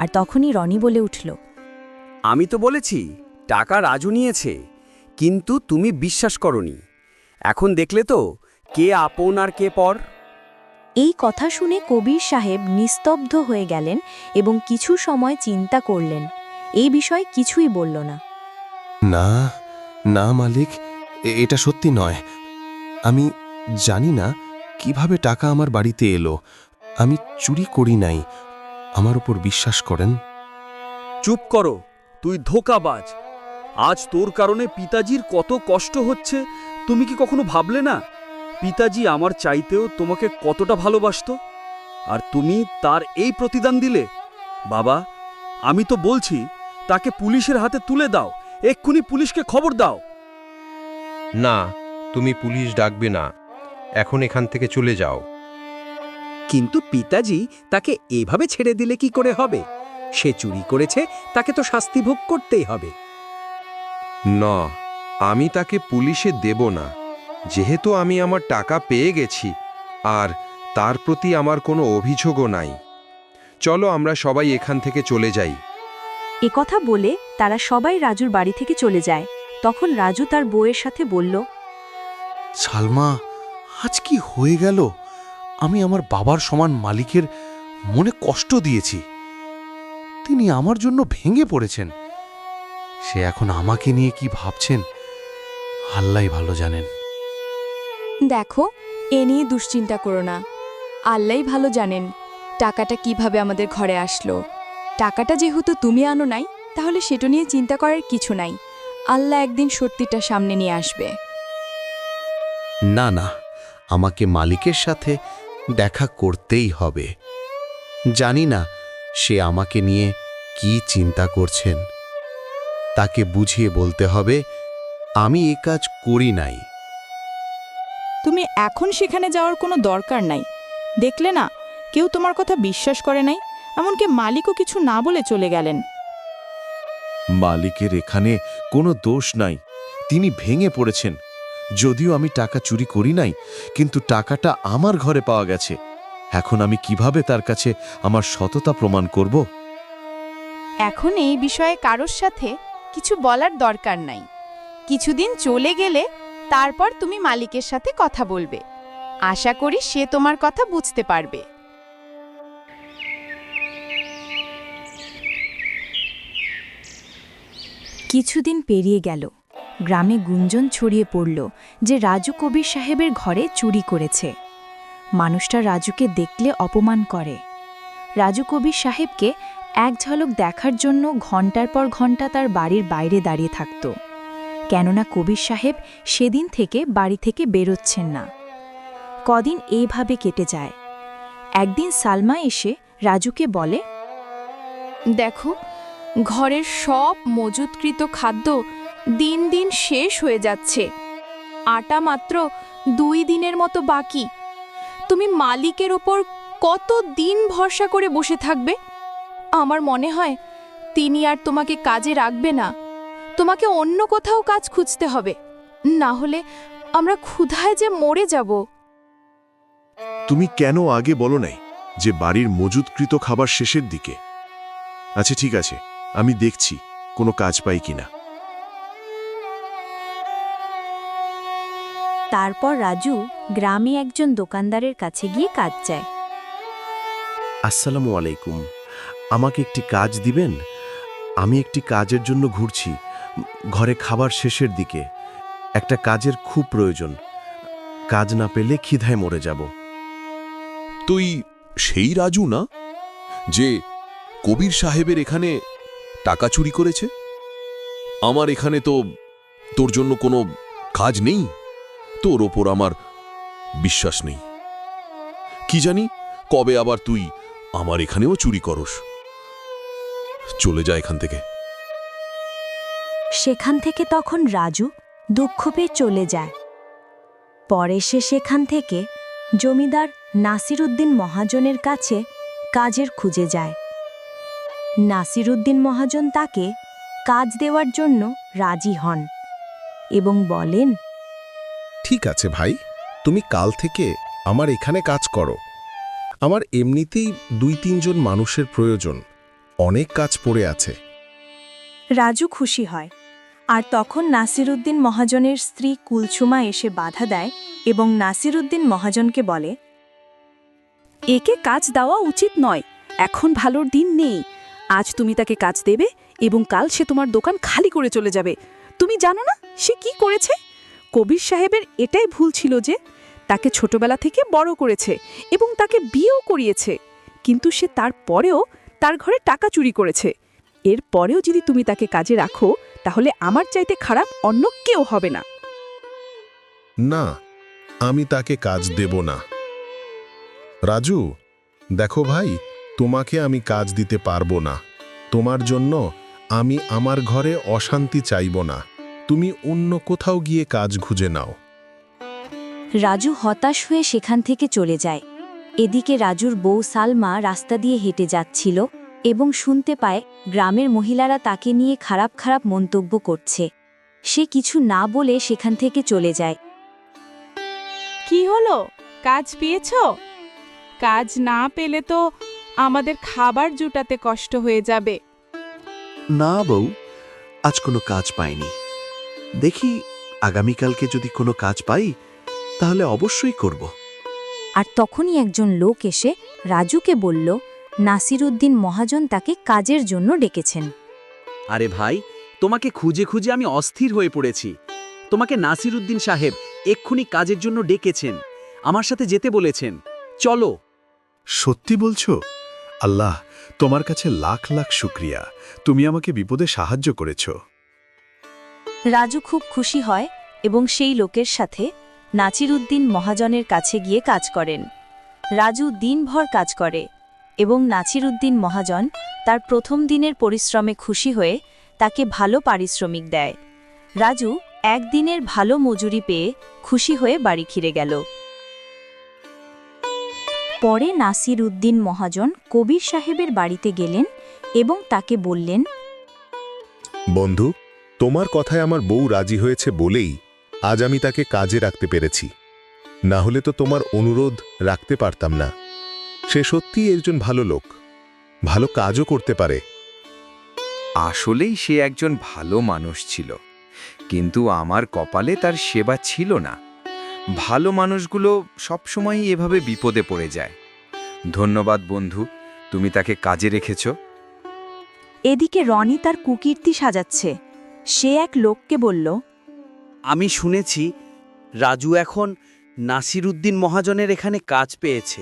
আর তখনই রনি বলে উঠল, আমি তো বলেছি টাকা রাজু নিয়েছে, কিন্তু তুমি বিশ্বাস করনি। এখন দেখলে তো কে আপন আর কে পর। এই কথা শুনে কবির সাহেব নিস্তব্ধ হয়ে গেলেন এবং কিছু সময় চিন্তা করলেন। এই বিষয়ে কিছুই বলল না। না না মালিক, এটা সত্যি নয়। আমি জানি না কিভাবে টাকা আমার বাড়িতে এলো। আমি চুরি করি নাই, আমার উপর বিশ্বাস করেন। চুপ করো, তুই ধোঁকাবাজ। আজ তোর কারণে পিতাজির কত কষ্ট হচ্ছে তুমি কি কখনো ভাবলে না? পিতাজি আমার চাইতেও তোমাকে কতটা ভালোবাসতো, আর তুমি তার এই প্রতিদান দিলে। বাবা, আমি তো বলছি তাকে পুলিশের হাতে তুলে দাও। এক্ষুনি পুলিশকে খবর দাও। না, তুমি পুলিশ ডাকবে না। এখন এখান থেকে চলে যাও। কিন্তু পিতাজি তাকে এভাবে ছেড়ে দিলে কি করে হবে? সে চুরি করেছে, তাকে তো শাস্তি ভোগ করতেই হবে। না, আমি তাকে পুলিশে দেব না, যেহেতু আমি আমার টাকা পেয়ে গেছি আর তার প্রতি আমার কোনো অভিযোগও নাই। চলো আমরা সবাই এখান থেকে চলে যাই। একথা বলে তারা সবাই রাজুর বাড়ি থেকে চলে যায়। তখন রাজু তার বউয়ের সাথে বলল, সালমা, আজ কি হয়ে গেল? আমি আমার বাবার সমান মালিকের মনে কষ্ট দিয়েছি। তিনি আমার জন্য ভেঙে পড়েছেন। সে এখন আমাকে নিয়ে কি ভাবছেন, আল্লাহই ভালো জানেন। দেখো, এ নিয়ে দুশ্চিন্তা করো না, আল্লাহই ভালো জানেন টাকাটা কিভাবে আমাদের ঘরে আসলো। টাকাটা যেহেতু তুমি আনো নাই, তাহলে সেটা নিয়ে চিন্তা করার কিছু নাই। আল্লাহ একদিন সত্যিটা সামনে নিয়ে আসবে। না না, আমাকে মালিকের সাথে দেখা করতেই হবে। জানি না সে আমাকে নিয়ে কি চিন্তা করছেন। তাকে বুঝিয়ে বলতে হবে আমি এ কাজ করি নাই। তুমি এখন সেখানে যাওয়ার কোনো দরকার নাই। দেখলে না, কেউ তোমার কথা বিশ্বাস করে নাই, এমনকি মালিকও কিছু না বলে চলে গেলেন। মালিকের এখানে কোনো দোষ নাই, তিনি ভেঙে পড়েছেন। যদিও আমি টাকা চুরি করি নাই, কিন্তু টাকাটা আমার ঘরে পাওয়া গেছে। এখন আমি কিভাবে তার কাছে আমার সততা প্রমাণ করব? এখন এই বিষয়ে কারোর সাথে কিছু বলার দরকার নাই। কিছুদিন চলে গেলে তারপর তুমি মালিকের সাথে কথা বলবে। আশা করি সে তোমার কথা বুঝতে পারবে। কিছুদিন পেরিয়ে গেল। গ্রামে গুঞ্জন ছড়িয়ে পড়ল যে রাজু কবির সাহেবের ঘরে চুরি করেছে। মানুষটা রাজুকে দেখলে অপমান করে। রাজু কবির সাহেবকে এক ঝলক দেখার জন্য ঘন্টার পর ঘন্টা তার বাড়ির বাইরে দাঁড়িয়ে থাকত, কেননা কবির সাহেব সেদিন থেকে বাড়ি থেকে বেরোচ্ছেন না। কদিন এইভাবে কেটে যায়। একদিন সালমা এসে রাজুকে বলে, দেখো, ঘরের সব মজুতকৃত খাদ্য দিন দিন শেষ হয়ে যাচ্ছে। আটা মাত্র 2 দিনের মতো বাকি। তুমি মালিকের ওপর কত দিন ভরসা করে বসে থাকবে? আমার মনে হয় তিনি আর তোমাকে কাজে রাখবে না। তোমাকে অন্য কোথাও কাজ খুঁজতে হবে, না হলে আমরা ক্ষুধায় যে মরে যাব। তুমি কেন আগে বলো নাই যে বাড়ির মজুতকৃত খাবার শেষের দিকে? আচ্ছা ঠিক আছে, আমি দেখছি কোনো কাজ পাই কিনা। তারপর রাজু গ্রামে একজন দোকানদারের কাছে গিয়ে কাজ চায়। আসসালামু আলাইকুম, আমাকে একটি কাজ দিবেন? আমি একটি কাজের জন্য ঘুরছি, ঘরে খাবার শেষের দিকে। একটা কাজের খুব প্রয়োজন, কাজ না পেলে খিদায় মরে যাব। তুই সেই রাজু না যে কবির সাহেবের এখানে টাকা চুরি করেছে? আমার এখানে তো তোর জন্য কোনো কাজ নেই, তোর ওপর আমার বিশ্বাস নেই। কি জানি কবে আবার তুই আমার এখানেও চুরি করস। চলে যা এখান থেকে। সেখান থেকে তখন রাজু দুঃখ পেয়ে চলে যায়। পরে সে সেখান থেকে জমিদার নাসিরউদ্দিন মহাজনের কাছে কাজের খুঁজে যায়। নাসিরউদ্দিন মহাজন তাকে কাজ দেওয়ার জন্য রাজি হন এবং বলেন, ঠিক আছে ভাই, তুমি কাল থেকে আমার এখানে কাজ করো। আমার এমনিতেই 2-3 জন মানুষের প্রয়োজন, অনেক কাজ পড়ে আছে। রাজু খুশি হয়। আর তখন নাসিরউদ্দিন মহাজনের স্ত্রী কুলছুমা এসে বাধা দেয় এবং নাসিরউদ্দিন মহাজনকে বলে, একে কাজ দেওয়া উচিত নয়, এখন ভালোর দিন নেই। আজ তুমি তাকে কাজ দেবে এবং কাল সে তোমার দোকান খালি করে চলে যাবে। তুমি জানো না সে কি করেছে? কবির সাহেবের এটাই ভুল ছিল যে তাকে ছোটবেলা থেকে বড় করেছে এবং তাকে বিয়েও করিয়েছে, কিন্তু সে তারপরেও তার ঘরে টাকা চুরি করেছে। এর পরেও যদি তুমি তাকে কাজে রাখো, তাহলে আমার চাইতে খারাপ অন্য কেউ হবে না। না, আমি তাকে কাজ দেব না। রাজু, দেখো ভাই, তোমাকে আমি কাজ দিতে পারবো না। তোমার জন্য আমি আমার ঘরে অশান্তি চাইব না। তুমি অন্য কোথাও গিয়ে কাজ খুঁজে নাও। রাজু হতাশ হয়ে সেখান থেকে চলে যায়। এদিকে রাজুর বউ সালমা রাস্তা দিয়ে হেঁটে যাচ্ছিল এবং শুনতে পায় গ্রামের মহিলারা তাকে নিয়ে খারাপ খারাপ মন্তব্য করছে। সে কিছু না বলে সেখান থেকে চলে যায়। কি হলো, কাজ পেয়েছো? কাজ না পেলে তো আমাদের খাবার জুটাতে কষ্ট হয়ে যাবে। না বউ, আজ কোনো কাজ পাইনি। দেখি আগামীকালকে যদি কোনো কাজ পাই তাহলে অবশ্যই করব। আর তখনই একজন লোক এসে রাজুকে বলল, নাসিরউদ্দিন মহাজন তাকে কাজের জন্য ডেকেছেন। আরে ভাই, তোমাকে খুঁজে খুঁজে আমি অস্থির হয়ে পড়েছি। তোমাকে নাসিরউদ্দিন সাহেব এক্ষুনি কাজের জন্য ডেকেছেন। আমার সাথে যেতে বলেছেন। চলো। সত্যি বলছো? আল্লাহ, তোমার কাছে লাখ লাখ শুক্রিয়া, তুমি আমাকে বিপদে সাহায্য করেছ। রাজু খুব খুশি হয় এবং সেই লোকের সাথে নাসিরউদ্দিন মহাজনের কাছে গিয়ে কাজ করেন। রাজু দিনভর কাজ করে এবং নাসিরউদ্দিন মহাজন তার প্রথম দিনের পরিশ্রমে খুশি হয়ে তাকে ভালো পারিশ্রমিক দেয়। রাজু একদিনের ভালো মজুরি পেয়ে খুশি হয়ে বাড়ি ফিরে গেল। পরে নাসিরউদ্দিন মহাজন কবির সাহেবের বাড়িতে গেলেন এবং তাকে বললেন, বন্ধু, তোমার কথায় আমার বউ রাজি হয়েছে বলেই আজ আমি তাকে কাজে রাখতে পেরেছি, না হলে তো তোমার অনুরোধ রাখতে পারতাম না। সে সত্যিই একজন ভালো লোক, ভালো কাজও করতে পারে। আসলেই সে একজন ভালো মানুষ ছিল, কিন্তু আমার কপালে তার সেবা ছিল না। ভালো মানুষগুলো সবসময়ই এভাবে বিপদে পড়ে যায়। ধন্যবাদ বন্ধু, তুমি তাকে কাজে রেখেছ। এদিকে রনি তার কুকীর্তি সাজাচ্ছে। সে এক লোককে বলল, আমি শুনেছি রাজু এখন নাসিরউদ্দিন মহাজনের এখানে কাজ পেয়েছে।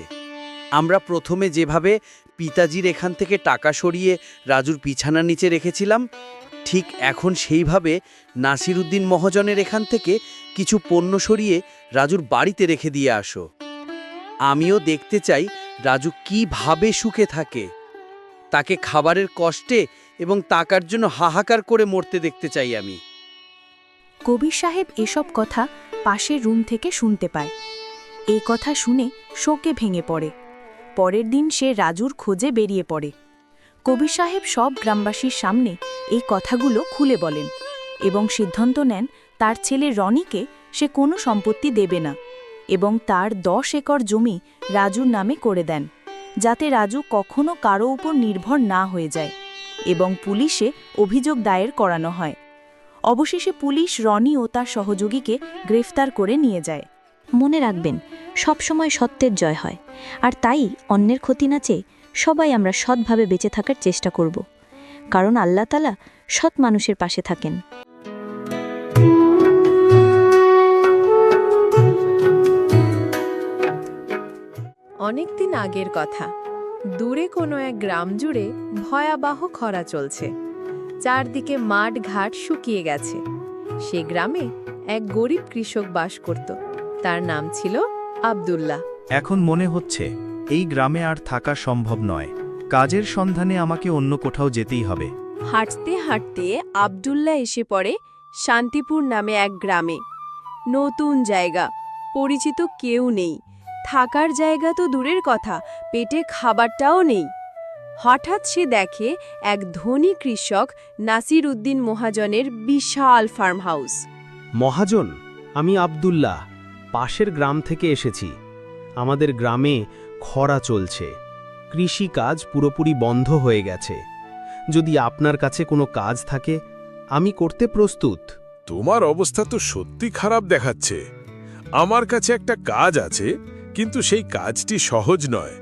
আমরা প্রথমে যেভাবে পিতাজির এখান থেকে টাকা সরিয়ে রাজুর বিছানার নিচে রেখেছিলাম, ঠিক এখন সেইভাবে নাসিরউদ্দিন মহাজনের এখান থেকে কিছু পণ্য সরিয়ে রাজুর বাড়িতে রেখে দিয়ে আসো। আমিও দেখতে চাই রাজু কিভাবে সুখে থাকে। তাকে খাবারের কষ্টে এবং টাকার জন্য হাহাকার করে মরতে দেখতে চাই আমি। কবির সাহেব এসব কথা পাশের রুম থেকে শুনতে পায়। এই কথা শুনে শোকে ভেঙে পড়ে। পরের দিন সে রাজুর খোঁজে বেরিয়ে পড়ে। কবির সাহেব সব গ্রামবাসীর সামনে এই কথাগুলো খুলে বলেন এবং সিদ্ধান্ত নেন তার ছেলে রনিকে সে কোনো সম্পত্তি দেবে না এবং তার 10 একর জমি রাজুর নামে করে দেন, যাতে রাজু কখনো কারো উপর নির্ভর না হয়ে যায়, এবং পুলিশে অভিযোগ দায়ের করানো হয়। অবশেষে পুলিশ রনি ও তার সহযোগীকে গ্রেফতার করে নিয়ে যায়। মনে রাখবেন, সবসময় সত্যের জয় হয়, আর তাই অন্যের ক্ষতি না চেয়ে সবাই আমরা সৎভাবে বেঁচে থাকার চেষ্টা করব, কারণ আল্লাহ তাআলা সৎ মানুষের পাশে থাকেন। অনেকদিন আগের কথা। দূরে কোনো এক গ্রাম জুড়ে ভয়াবহ খরা চলছে। চারদিকে মাঠ ঘাট শুকিয়ে গেছে। সে গ্রামে এক গরিব কৃষক বাস করত। তার নাম ছিল আব্দুল্লাহ। এখন মনে হচ্ছে এই গ্রামে আর থাকা সম্ভব নয়। কাজের সন্ধানে আমাকে অন্য কোথাও যেতেই হবে। হাঁটতে হাঁটতে আব্দুল্লাহ এসে পড়ে শান্তিপুর নামে এক গ্রামে। নতুন জায়গা, পরিচিত কেউ নেই, থাকার জায়গা তো দূরের কথা, পেটে খাবারটাও নেই। হঠাৎ সে দেখে এক ধনী কৃষক নাসিরউদ্দিন মহাজনের বিশাল ফার্ম হাউস। মহাজন, আমি আব্দুল্লাহ, পাশের গ্রাম থেকে এসেছি। আমাদের গ্রামে খরা চলছে, কৃষি কাজ পুরোপুরি বন্ধ হয়ে গেছে। যদি আপনার কাছে কোনো কাজ থাকে, আমি করতে প্রস্তুত। তোমার অবস্থা তো সত্যি খারাপ দেখাচ্ছে। আমার কাছে একটা কাজ আছে, কিন্তু সেই কাজটি সহজ নয়।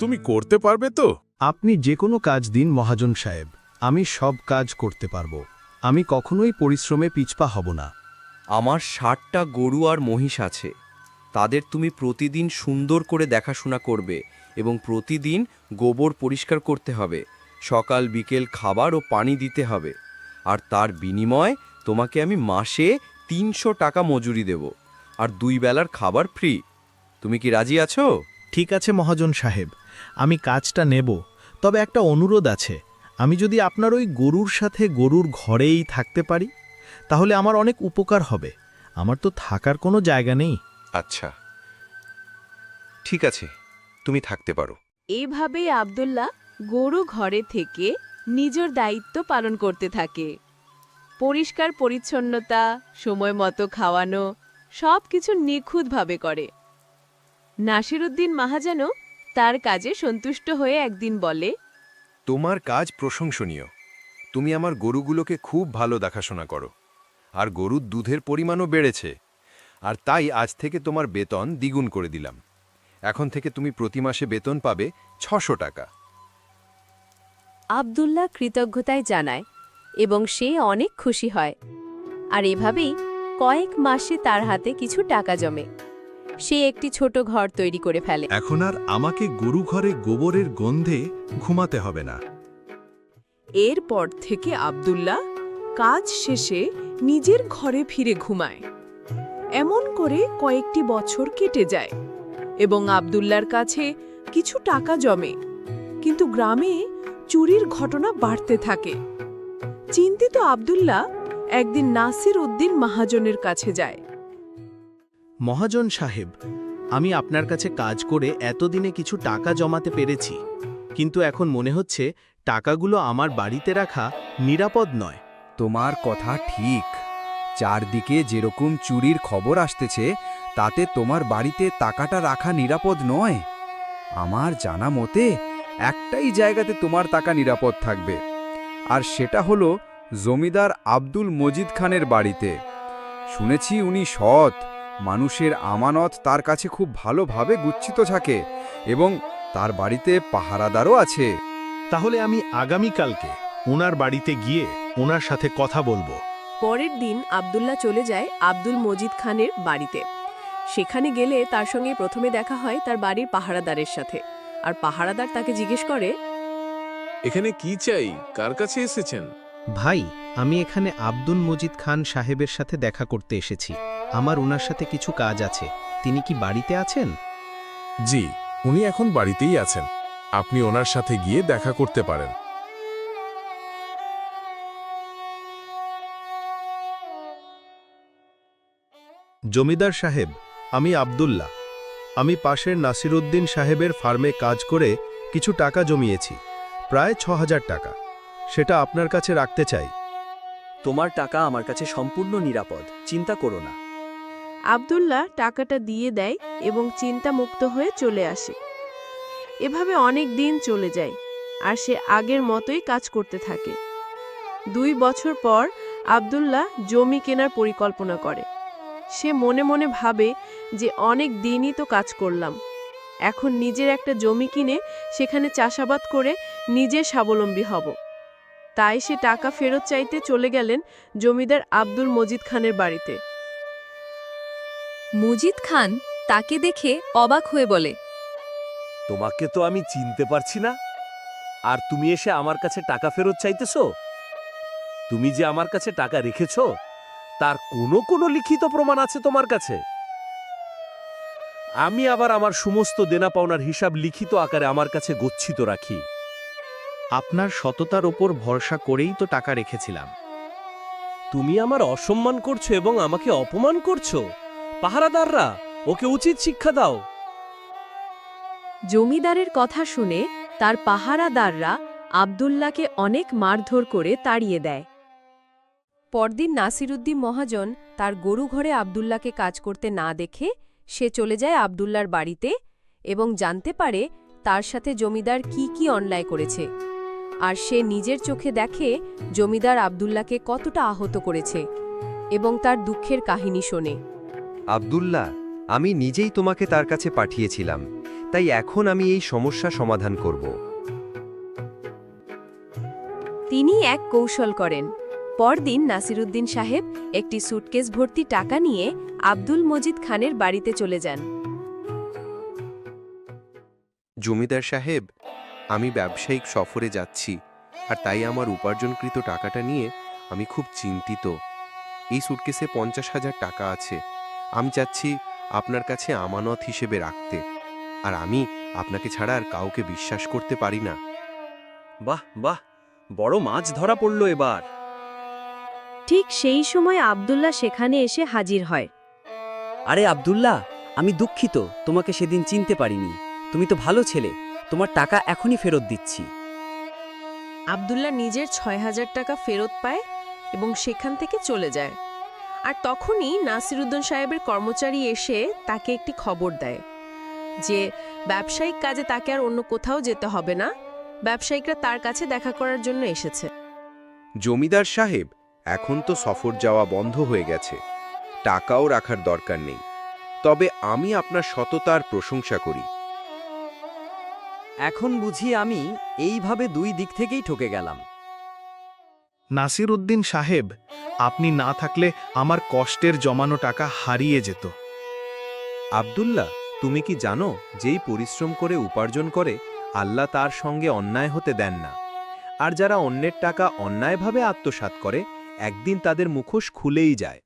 তুমি করতে পারবে তো? আপনি যে কোনো কাজ দিন মহাজন সাহেব, আমি সব কাজ করতে পারবো। আমি কখনোই পরিশ্রমে পিছপা হব না। আমার 60টা গরু আর মহিষ আছে। তাদের তুমি প্রতিদিন সুন্দর করে দেখাশোনা করবে এবং প্রতিদিন গোবর পরিষ্কার করতে হবে। সকাল বিকেল খাবার ও পানি দিতে হবে। আর তার বিনিময়ে তোমাকে আমি মাসে 300 টাকা মজুরি দেব, আর 2 বেলার খাবার ফ্রি। তুমি কি রাজি আছো? ঠিক আছে মহাজন সাহেব, আমি কাজটা নেব। তবে একটা অনুরোধ আছে, আমি যদি আপনার ওই গরুর সাথে গরুর ঘরেই থাকতে পারি, তাহলে আমার অনেক উপকার হবে। আমার তো থাকার কোনো জায়গা নেই। আচ্ছা, ঠিক আছে, তুমি থাকতে পারো। এভাবেই আব্দুল্লাহ গরু ঘরে থেকে নিজের দায়িত্ব পালন করতে থাকে। পরিষ্কার পরিচ্ছন্নতা, সময় মতো খাওয়ানো, সব কিছু নিখুঁতভাবে করে। নাসিরউদ্দিন মহাজনও তার কাজে সন্তুষ্ট হয়ে একদিন বলে, তোমার কাজ প্রশংসনীয়। তুমি আমার গরুগুলোকে খুব ভালো দেখাশোনা করো, আর গরুর দুধের পরিমাণও বেড়েছে। আর তাই আজ থেকে তোমার বেতন দ্বিগুণ করে দিলাম। এখন থেকে তুমি প্রতি মাসে বেতন পাবে 600 টাকা। আব্দুল্লাহ কৃতজ্ঞতায় জানায় এবং সে অনেক খুশি হয়। আর এভাবেই কয়েক মাসে তার হাতে কিছু টাকা জমে। সে একটি ছোট ঘর তৈরি করে ফেলে। এখন আর আমাকে গরু ঘরে গোবরের গন্ধে ঘুমাতে হবে না। এরপর থেকে আব্দুল্লাহ কাজ শেষে নিজের ঘরে ফিরে ঘুমায়। এমন করে কয়েকটি বছর কেটে যায় এবং আব্দুল্লাহর কাছে কিছু টাকা জমে, কিন্তু গ্রামে চুরির ঘটনা বাড়তে থাকে। চিন্তিত আব্দুল্লাহ একদিন নাসির উদ্দিন মহাজনের কাছে যায়। মহাজন সাহেব, আমি আপনার কাছে কাজ করে এতদিনে কিছু টাকা জমাতে পেরেছি, কিন্তু এখন মনে হচ্ছে টাকাগুলো আমার বাড়িতে রাখা নিরাপদ নয়। তোমার কথা ঠিক। চারদিকে যেরকম চুরির খবর আসতেছে, তাতে তোমার বাড়িতে টাকাটা রাখা নিরাপদ নয়। আমার জানা মতে একটাই জায়গাতে তোমার টাকা নিরাপদ থাকবে, আর সেটা হলো জমিদার আব্দুল মজিদ খানের বাড়িতে। শুনেছি উনি সৎ, মানুষের আমানত তার কাছে খুব ভালোভাবে গুচ্ছিত থাকে এবং তার বাড়িতে পাহারাদারও আছে। তাহলে আমি আগামীকালকে ওনার বাড়িতে গিয়ে ওনার সাথে কথা বলবো। পরের দিন আব্দুল্লাহ চলে যায় আব্দুল মজিদ খানের বাড়িতে। সেখানে গেলে তার সঙ্গে প্রথমে দেখা হয় তার বাড়ির পাহারাদারের সাথে, আর পাহারাদার তাকে জিজ্ঞেস করে, এখানে কি চাই, কার কাছে এসেছেন? ভাই, আমি এখানে আব্দুল মজিদ খান সাহেবের সাথে দেখা করতে এসেছি। আমার ওনার সাথে কিছু কাজ আছে। তিনি কি বাড়িতে আছেন? জি, উনি এখন বাড়িতেই আছেন। আপনি ওনার সাথে গিয়ে দেখা করতে পারেন। জমিদার সাহেব, আমি আব্দুল্লাহ। আমি পাশের নাসিরউদ্দিন সাহেবের ফার্মে কাজ করে কিছু টাকা জমিয়েছি, প্রায় ৬,০০০ টাকা। সেটা আপনার কাছে রাখতে চাই। তোমার টাকা আমার কাছে সম্পূর্ণ নিরাপদ, চিন্তা করো না। আব্দুল্লাহ টাকাটা দিয়ে দেয় এবং চিন্তামুক্ত হয়ে চলে আসে। এভাবে অনেক দিন চলে যায়, আর সে আগের মতোই কাজ করতে থাকে। 2 বছর পর আব্দুল্লাহ জমি কেনার পরিকল্পনা করে। সে মনে মনে ভাবে যে অনেক দিনই তো কাজ করলাম, এখন নিজের একটা জমি কিনে সেখানে চাষাবাদ করে নিজে স্বাবলম্বী হব। তাই সে টাকা ফেরত চাইতে চলে গেলেন জমিদার আব্দুল মজিদ খানের বাড়িতে। মজিদ খান তাকে দেখে অবাক হয়ে বলে, তোমাকে তো আমি চিনতে পারছি না, আর তুমি এসে আমার কাছে টাকা ফেরত চাইতেছো? তুমি যে আমার কাছে টাকা রেখেছ, তার কোনো লিখিত প্রমাণ আছে তোমার কাছে? আমি আবার আমার সমস্ত দেনা পাওনার হিসাব লিখিত আকারে আমার কাছে গচ্ছিত রাখি। আপনার সততার ওপর ভরসা করেই তো টাকা রেখেছিলাম। তুমি আমার অসম্মান করছো এবং আমাকে অপমান করছো। পাহারাদাররা, ওকে উচিত শিক্ষা দাও। জমিদারের কথা শুনে তার পাহারাদাররা আব্দুল্লাহকে অনেক মারধর করে তাড়িয়ে দেয়। পরদিন নাসিরউদ্দিন মহাজন তার গরু ঘরে আব্দুল্লাহকে কাজ করতে না দেখে সে চলে যায় আব্দুল্লাহর বাড়িতে এবং জানতে পারে তার সাথে জমিদার কি অন্যায় করেছে। আর সে নিজের চোখে দেখে জমিদার আব্দুল্লাহকে কতটা আহত করেছে এবং তার দুঃখের কাহিনী শোনে। আব্দুল্লাহ, আমি নিজেই তোমাকে তার কাছে পাঠিয়েছিলাম, তাই এখন আমি এই সমস্যা সমাধান করব। তিনি এক কৌশল করেন। পরদিন নাসিরউদ্দিন সাহেব একটি সুটকেস ভর্তি টাকা নিয়ে আব্দুল মজিদ খানের বাড়িতে চলে যান। জমিদার সাহেব, আমি ব্যবসায়িক সফরে যাচ্ছি, আর তাই আমার উপার্জনকৃত টাকাটা নিয়ে আমি খুব চিন্তিত। এই সুটকেসে 50,000 টাকা আছে। আমি চাচ্ছি আপনার কাছে আমানত হিসেবে রাখতে, আর আমি আপনাকে ছাড়া আর কাউকে বিশ্বাস করতে পারি না। বাহ বাহ, বড় মাছ ধরা পড়ল এবার। ঠিক সেই সময় আব্দুল্লাহ সেখানে এসে হাজির হয়। আরে আব্দুল্লাহ, আমি দুঃখিত, তোমাকে সেদিন চিনতে পারিনি। তুমি তো ভালো ছেলে, তোমার টাকা এখনই ফেরত দিচ্ছি। আব্দুল্লাহ নিজের ৬,০০০ টাকা ফেরত পায় এবং সেখান থেকে চলে যায়। আর তখনই নাসিরউদ্দিন সাহেবের কর্মচারী এসে তাকে একটি খবর দেয় যে ব্যবসায়িক কাজে তাকে আর অন্য কোথাও যেতে হবে না, ব্যবসায়িকরা তার কাছে দেখা করার জন্য এসেছে। জমিদার সাহেব, এখন তো সফর যাওয়া বন্ধ হয়ে গেছে, টাকাও রাখার দরকার নেই। তবে আমি আপনার সততার প্রশংসা করি। এখন বুঝি আমি এইভাবে 2 দিক থেকেই ঠকে গেলাম। নাসিরউদ্দিন সাহেব, আপনি না থাকলে আমার কষ্টের জমানো টাকা হারিয়ে যেত। আব্দুল্লাহ, তুমি কি জানো যেই পরিশ্রম করে উপার্জন করে আল্লাহ তার সঙ্গে অন্যায় হতে দেন না, আর যারা অন্যের টাকা অন্যায়ভাবে আত্মসাৎ করে একদিন তাদের মুখোশ খুলেই যায়।